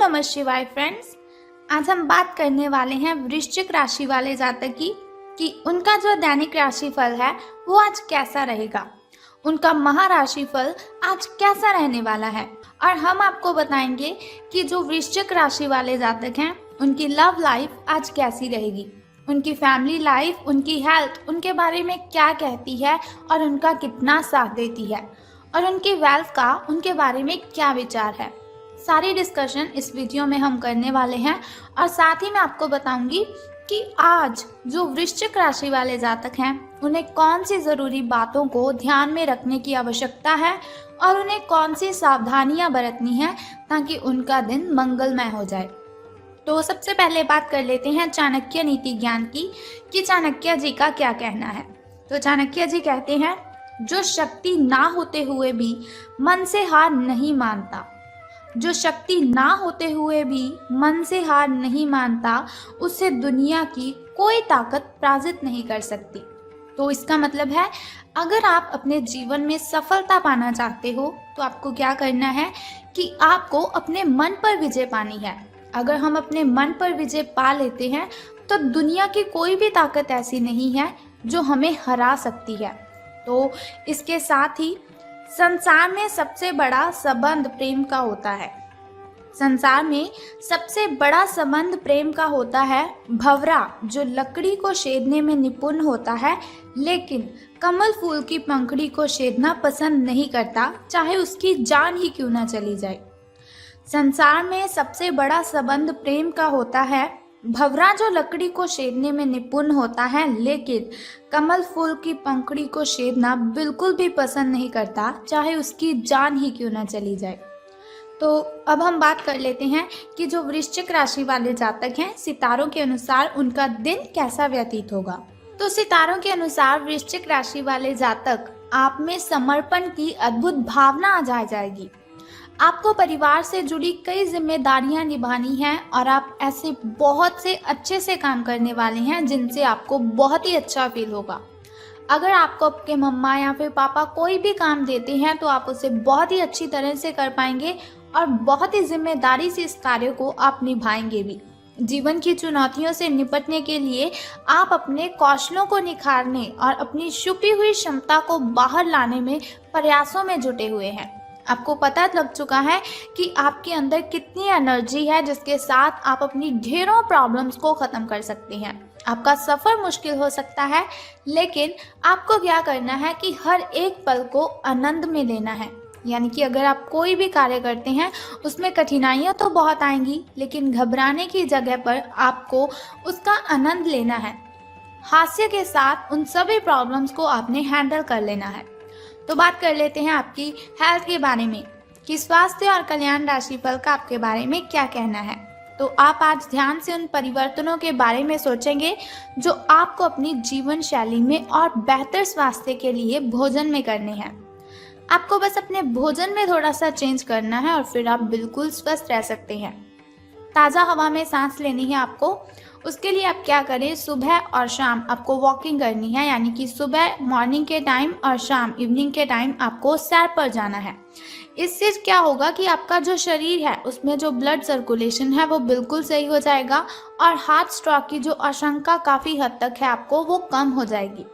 नमः शिवाय फ्रेंड्स। आज हम बात करने वाले हैं वृश्चिक राशि वाले जातक की कि उनका जो दैनिक राशिफल है वो आज कैसा रहेगा, उनका महाराशिफल आज कैसा रहने वाला है। और हम आपको बताएंगे कि जो वृश्चिक राशि वाले जातक हैं उनकी लव लाइफ आज कैसी रहेगी, उनकी फैमिली लाइफ, उनकी हेल्थ उनके बारे में क्या कहती है और उनका कितना साथ देती है, और उनकी वेल्थ का उनके बारे में क्या विचार है। सारी डिस्कशन इस वीडियो में हम करने वाले हैं और साथ ही मैं आपको बताऊंगी कि आज जो वृश्चिक राशि वाले जातक हैं उन्हें कौन सी ज़रूरी बातों को ध्यान में रखने की आवश्यकता है और उन्हें कौन सी सावधानियां बरतनी है ताकि उनका दिन मंगलमय हो जाए। तो सबसे पहले बात कर लेते हैं चाणक्य नीति ज्ञान की कि चाणक्य जी का क्या कहना है। तो चाणक्य जी कहते हैं, जो शक्ति ना होते हुए भी मन से हार नहीं मानता, जो शक्ति ना होते हुए भी मन से हार नहीं मानता, उससे दुनिया की कोई ताकत पराजित नहीं कर सकती। तो इसका मतलब है, अगर आप अपने जीवन में सफलता पाना चाहते हो तो आपको क्या करना है कि आपको अपने मन पर विजय पानी है। अगर हम अपने मन पर विजय पा लेते हैं तो दुनिया की कोई भी ताकत ऐसी नहीं है जो हमें हरा सकती है। तो इसके साथ ही संसार में सबसे बड़ा संबंध प्रेम का होता है। संसार में सबसे बड़ा संबंध प्रेम का होता है। भंवरा जो लकड़ी को छेदने में निपुण होता है लेकिन कमल फूल की पंखड़ी को छेदना पसंद नहीं करता, चाहे उसकी जान ही क्यों ना चली जाए। संसार में सबसे बड़ा संबंध प्रेम का होता है। भंवरा जो लकड़ी को छेदने में निपुण होता है लेकिन कमल फूल की पंखड़ी को छेदना बिल्कुल भी पसंद नहीं करता, चाहे उसकी जान ही क्यों ना चली जाए। तो अब हम बात कर लेते हैं कि जो वृश्चिक राशि वाले जातक हैं, सितारों के अनुसार उनका दिन कैसा व्यतीत होगा। तो सितारों के अनुसार वृश्चिक राशि वाले जातक, आप में समर्पण की अद्भुत भावना आ जाएगी। आपको परिवार से जुड़ी कई जिम्मेदारियां निभानी हैं और आप ऐसे बहुत से अच्छे से काम करने वाले हैं जिनसे आपको बहुत ही अच्छा फील होगा। अगर आपको आपके मम्मा या फिर पापा कोई भी काम देते हैं तो आप उसे बहुत ही अच्छी तरह से कर पाएंगे और बहुत ही जिम्मेदारी से इस कार्य को आप निभाएंगे भी। जीवन की चुनौतियों से निपटने के लिए आप अपने कौशलों को निखारने और अपनी छुपी हुई क्षमता को बाहर लाने में प्रयासों में जुटे हुए हैं। आपको पता लग चुका है कि आपके अंदर कितनी एनर्जी है जिसके साथ आप अपनी ढेरों प्रॉब्लम्स को ख़त्म कर सकते हैं। आपका सफ़र मुश्किल हो सकता है लेकिन आपको क्या करना है कि हर एक पल को आनंद में लेना है। यानी कि अगर आप कोई भी कार्य करते हैं उसमें कठिनाइयाँ तो बहुत आएंगी लेकिन घबराने की जगह पर आपको उसका आनंद लेना है। हास्य के साथ उन सभी प्रॉब्लम्स को आपने हैंडल कर लेना है। तो बात कर लेते हैं आपकी हेल्थ के बारे में कि स्वास्थ्य और कल्याण राशिफल का आपके बारे में क्या कहना है। तो आप आज ध्यान से उन परिवर्तनों के बारे में सोचेंगे जो आपको अपनी जीवन शैली में और बेहतर स्वास्थ्य के लिए भोजन में करने हैं। आपको बस अपने भोजन में थोड़ा सा चेंज करना है और फिर आप बिल्कुल स्वस्थ रह सकते हैं। ताज़ा हवा में सांस लेनी है आपको। उसके लिए आप क्या करें, सुबह और शाम आपको वॉकिंग करनी है, यानी कि सुबह मॉर्निंग के टाइम और शाम इवनिंग के टाइम आपको सैर पर जाना है। इससे क्या होगा कि आपका जो शरीर है उसमें जो ब्लड सर्कुलेशन है वो बिल्कुल सही हो जाएगा और हार्ट स्ट्रोक की जो आशंका काफ़ी हद तक है आपको वो कम हो जाएगी।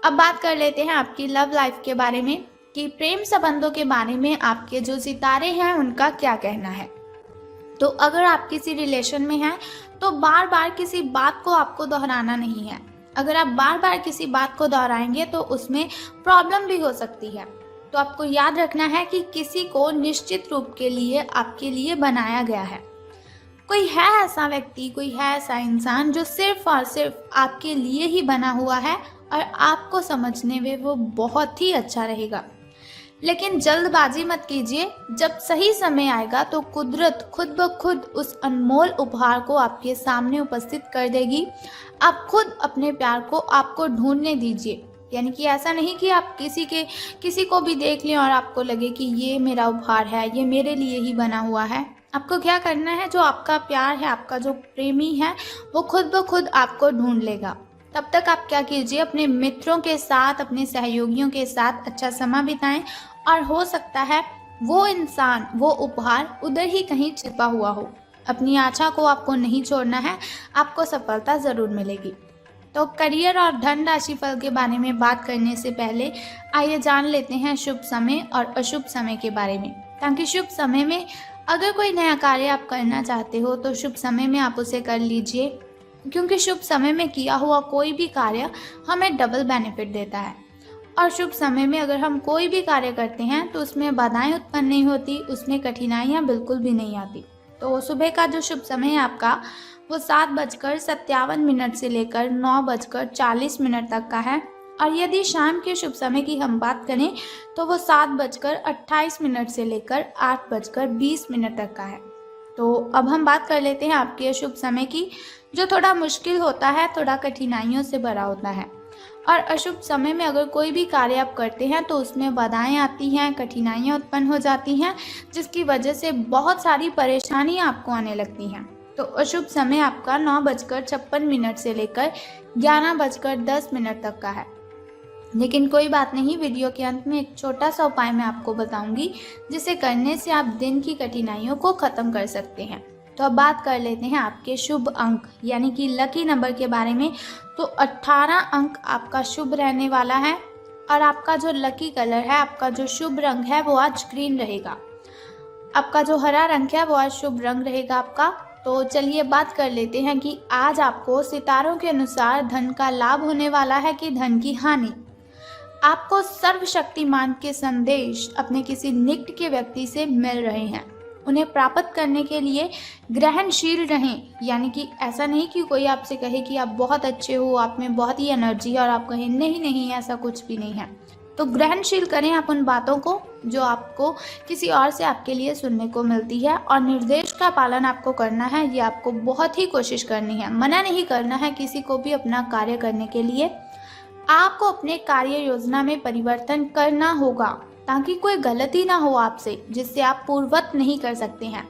अब बात कर लेते हैं आपकी लव लाइफ के बारे में कि प्रेम संबंधों के बारे में आपके जो सितारे हैं उनका क्या कहना है। तो अगर आप किसी रिलेशन में हैं तो बार बार किसी बात को आपको दोहराना नहीं है। अगर आप बार बार किसी बात को दोहराएंगे तो उसमें प्रॉब्लम भी हो सकती है। तो आपको याद रखना है कि किसी को निश्चित रूप के लिए आपके लिए बनाया गया है। कोई है ऐसा व्यक्ति, कोई है ऐसा इंसान जो सिर्फ और सिर्फ आपके लिए ही बना हुआ है और आपको समझने में वो बहुत ही अच्छा रहेगा। लेकिन जल्दबाजी मत कीजिए, जब सही समय आएगा तो कुदरत खुद ब खुद उस अनमोल उपहार को आपके सामने उपस्थित कर देगी। आप खुद अपने प्यार को आपको ढूंढने दीजिए। यानी कि ऐसा नहीं कि आप किसी को भी देख लें और आपको लगे कि ये मेरा उपहार है, ये मेरे लिए ही बना हुआ है। आपको क्या करना है, जो आपका प्यार है, आपका जो प्रेमी है वो खुद ब खुद आपको ढूंढ लेगा। तब तक आप क्या कीजिए, अपने मित्रों के साथ, अपने सहयोगियों के साथ अच्छा समय बिताएं और हो सकता है वो इंसान, वो उपहार उधर ही कहीं छिपा हुआ हो। अपनी आशा को आपको नहीं छोड़ना है, आपको सफलता ज़रूर मिलेगी। तो करियर और धन राशि फल के बारे में बात करने से पहले आइए जान लेते हैं शुभ समय और अशुभ समय के बारे में, ताकि शुभ समय में अगर कोई नया कार्य आप करना चाहते हो तो शुभ समय में आप उसे कर लीजिए, क्योंकि शुभ समय में किया हुआ कोई भी कार्य हमें डबल बेनिफिट देता है। और शुभ समय में अगर हम कोई भी कार्य करते हैं तो उसमें बाधाएं उत्पन्न नहीं होती, उसमें कठिनाइयां बिल्कुल भी नहीं आती। तो सुबह का जो शुभ समय है आपका, वो 7:57 से लेकर 9:40 तक का है। और यदि शाम के शुभ समय की हम बात करें तो वो 7:28 से लेकर 8:20 तक का है। तो अब हम बात कर लेते हैं आपके अशुभ समय की, जो थोड़ा मुश्किल होता है, थोड़ा कठिनाइयों से भरा होता है। और अशुभ समय में अगर कोई भी कार्य आप करते हैं तो उसमें बाधाएं आती हैं, कठिनाइयां उत्पन्न हो जाती हैं, जिसकी वजह से बहुत सारी परेशानियां आपको आने लगती हैं। तो अशुभ समय आपका 9:56 से लेकर 11:10 तक का है। लेकिन कोई बात नहीं, वीडियो के अंत में एक छोटा सा उपाय मैं आपको बताऊंगी, जिसे करने से आप दिन की कठिनाइयों को ख़त्म कर सकते हैं। तो अब बात कर लेते हैं आपके शुभ अंक यानी कि लकी नंबर के बारे में। तो 18 अंक आपका शुभ रहने वाला है। और आपका जो लकी कलर है, आपका जो शुभ रंग है, वो आज ग्रीन रहेगा। आपका जो हरा रंग है वो आज शुभ रंग रहेगा आपका। तो चलिए बात कर लेते हैं कि आज आपको सितारों के अनुसार धन का लाभ होने वाला है कि धन की हानि। आपको सर्वशक्तिमान के संदेश अपने किसी निकट के व्यक्ति से मिल रहे हैं। उन्हें प्राप्त करने के लिए ग्रहणशील रहें, यानी कि ऐसा नहीं कि कोई आपसे कहे कि आप बहुत अच्छे हो, आप में बहुत ही एनर्जी है और आप कहें नहीं नहीं ऐसा कुछ भी नहीं है। तो ग्रहणशील करें आप उन बातों को जो आपको किसी और से आपके लिए सुनने को मिलती है, और निर्देश का पालन आपको करना है। ये आपको बहुत ही कोशिश करनी है, मना नहीं करना है किसी को भी अपना कार्य करने के लिए। आपको अपने कार्य योजना में परिवर्तन करना होगा ताकि कोई गलती ना हो आपसे, जिससे आप पूर्ववत नहीं कर सकते हैं।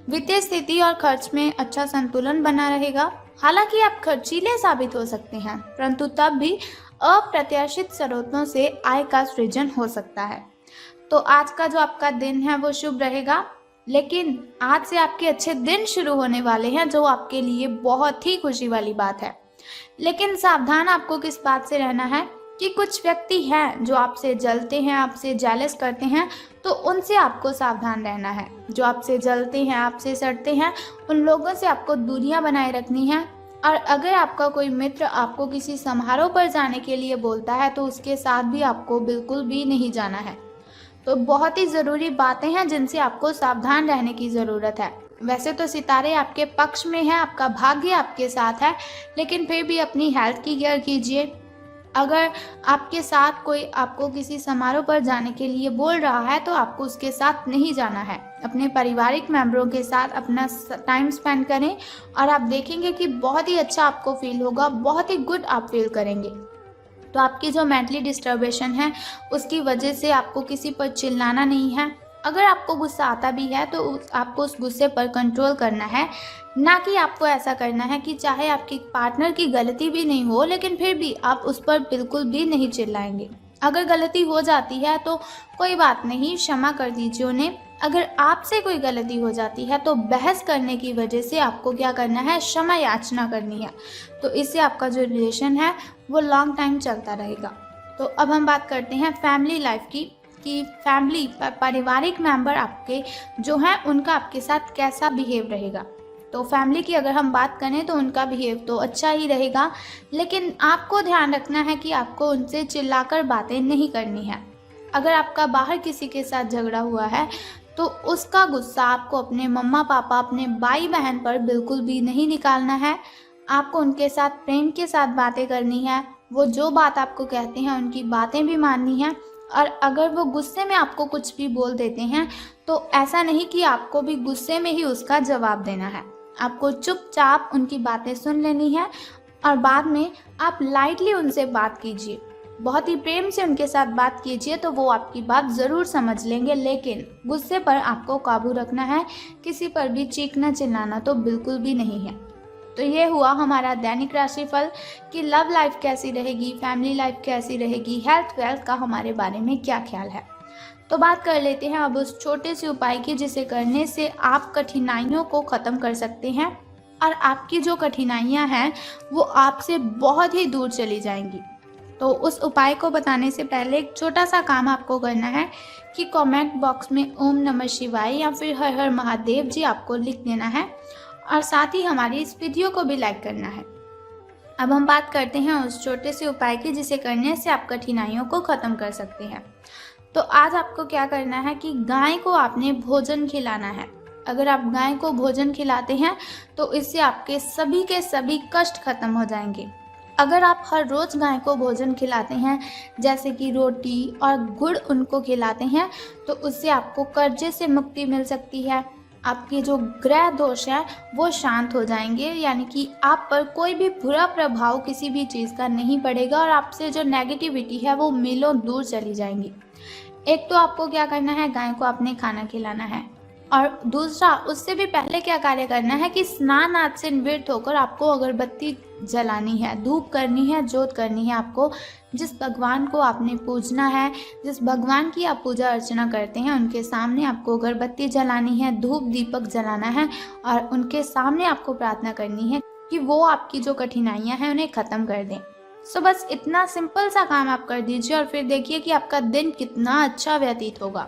वित्तीय स्थिति और खर्च में अच्छा संतुलन बना रहेगा। हालांकि आप खर्चीले साबित हो सकते हैं, परंतु तब भी अप्रत्याशित स्रोतों से आय का सृजन हो सकता है। तो आज का जो आपका दिन है वो शुभ रहेगा, लेकिन आज से आपके अच्छे दिन शुरू होने वाले हैं, जो आपके लिए बहुत ही खुशी वाली बात है। लेकिन सावधान आपको किस बात से रहना है कि कुछ व्यक्ति हैं जो आपसे जलते हैं, आपसे जेलस करते हैं, तो उनसे आपको सावधान रहना है। जो आपसे जलते हैं, आपसे सड़ते हैं, उन लोगों से आपको दूरियां बनाए रखनी है। और अगर आपका कोई मित्र आपको किसी समारोह पर जाने के लिए बोलता है तो उसके साथ भी आपको बिल्कुल भी नहीं जाना है। तो बहुत ही ज़रूरी बातें हैं जिनसे आपको सावधान रहने की ज़रूरत है। वैसे तो सितारे आपके पक्ष में हैं, आपका भाग्य आपके साथ है, लेकिन फिर भी अपनी हेल्थ की केयर कीजिए। अगर आपके साथ कोई आपको किसी समारोह पर जाने के लिए बोल रहा है तो आपको उसके साथ नहीं जाना है। अपने पारिवारिक मेंबरों के साथ अपना टाइम स्पेंड करें और आप देखेंगे कि बहुत ही अच्छा आपको फील होगा, बहुत ही गुड आप फील करेंगे। तो आपकी जो मेंटली डिस्टर्बेशन है उसकी वजह से आपको किसी पर चिल्लाना नहीं है। अगर आपको गुस्सा आता भी है तो आपको उस गुस्से पर कंट्रोल करना है, ना कि आपको ऐसा करना है कि चाहे आपकी पार्टनर की गलती भी नहीं हो लेकिन फिर भी आप उस पर बिल्कुल भी नहीं चिल्लाएंगे। अगर गलती हो जाती है तो कोई बात नहीं, क्षमा कर दीजिए उन्हें। अगर आपसे कोई गलती हो जाती है तो बहस करने की वजह से आपको क्या करना है, क्षमा याचना करनी है। तो इससे आपका जो रिलेशन है वो लॉन्ग टाइम चलता रहेगा। तो अब हम बात करते हैं फैमिली लाइफ की, कि फैमिली पारिवारिक मेंबर आपके जो हैं उनका आपके साथ कैसा बिहेव रहेगा। तो फैमिली की अगर हम बात करें तो उनका बिहेव तो अच्छा ही रहेगा, लेकिन आपको ध्यान रखना है कि आपको उनसे चिल्लाकर बातें नहीं करनी है। अगर आपका बाहर किसी के साथ झगड़ा हुआ है तो उसका गुस्सा आपको अपने मम्मा पापा, अपने भाई बहन पर बिल्कुल भी नहीं निकालना है। आपको उनके साथ प्रेम के साथ बातें करनी है। वो जो बात आपको कहते हैं उनकी बातें भी माननी है। और अगर वो गुस्से में आपको कुछ भी बोल देते हैं तो ऐसा नहीं कि आपको भी गुस्से में ही उसका जवाब देना है। आपको चुपचाप उनकी बातें सुन लेनी है और बाद में आप लाइटली उनसे बात कीजिए, बहुत ही प्रेम से उनके साथ बात कीजिए, तो वो आपकी बात ज़रूर समझ लेंगे। लेकिन गुस्से पर आपको काबू रखना है, किसी पर भी चीखना चिल्लाना तो बिल्कुल भी नहीं है। तो ये हुआ हमारा दैनिक राशिफल कि लव लाइफ कैसी रहेगी, फैमिली लाइफ कैसी रहेगी, हेल्थ वेल्थ का हमारे बारे में क्या ख्याल है। तो बात कर लेते हैं अब उस छोटे से उपाय की जिसे करने से आप कठिनाइयों को ख़त्म कर सकते हैं और आपकी जो कठिनाइयाँ हैं वो आपसे बहुत ही दूर चली जाएंगी। तो उस उपाय को बताने से पहले एक छोटा सा काम आपको करना है कि कमेंट बॉक्स में ओम नमः शिवाय या फिर हर हर महादेव जी आपको लिख देना है और साथ ही हमारी इस वीडियो को भी लाइक करना है। अब हम बात करते हैं उस छोटे से उपाय की जिसे करने से आप कठिनाइयों को ख़त्म कर सकते हैं। तो आज आपको क्या करना है कि गाय को आपने भोजन खिलाना है। अगर आप गाय को भोजन खिलाते हैं तो इससे आपके सभी के सभी कष्ट खत्म हो जाएंगे। अगर आप हर रोज़ गाय को भोजन खिलाते हैं जैसे कि रोटी और गुड़ उनको खिलाते हैं तो उससे आपको कर्जे से मुक्ति मिल सकती है। आपके जो ग्रह दोष है वो शांत हो जाएंगे, यानी कि आप पर कोई भी बुरा प्रभाव किसी भी चीज़ का नहीं पड़ेगा और आपसे जो नेगेटिविटी है वो मीलों दूर चली जाएंगी। एक तो आपको क्या करना है, गाय को आपने खाना खिलाना है और दूसरा उससे भी पहले क्या कार्य करना है कि स्नान आदि से निवृत्त होकर आपको अगरबत्ती जलानी है, धूप करनी है, जोत करनी है। आपको जिस भगवान को आपने पूजना है, जिस भगवान की आप पूजा अर्चना करते हैं उनके सामने आपको अगरबत्ती जलानी है, धूप दीपक जलाना है और उनके सामने आपको प्रार्थना करनी है कि वो आपकी जो कठिनाइयाँ हैं उन्हें ख़त्म कर दें। सो बस इतना सिंपल सा काम आप कर दीजिए और फिर देखिए कि आपका दिन कितना अच्छा व्यतीत होगा।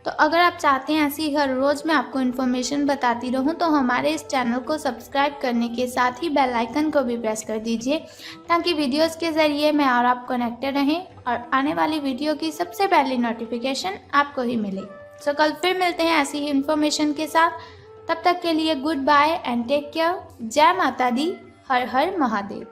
तो अगर आप चाहते हैं ऐसी हर रोज़ मैं आपको इन्फॉर्मेशन बताती रहूं तो हमारे इस चैनल को सब्सक्राइब करने के साथ ही बेल आइकन को भी प्रेस कर दीजिए ताकि वीडियोस के ज़रिए मैं और आप कनेक्टेड रहें और आने वाली वीडियो की सबसे पहली नोटिफिकेशन आपको ही मिले। सो कल फिर मिलते हैं ऐसी ही इन्फॉर्मेशन के साथ। तब तक के लिए goodbye and take care. जय माता दी, हर हर महादेव।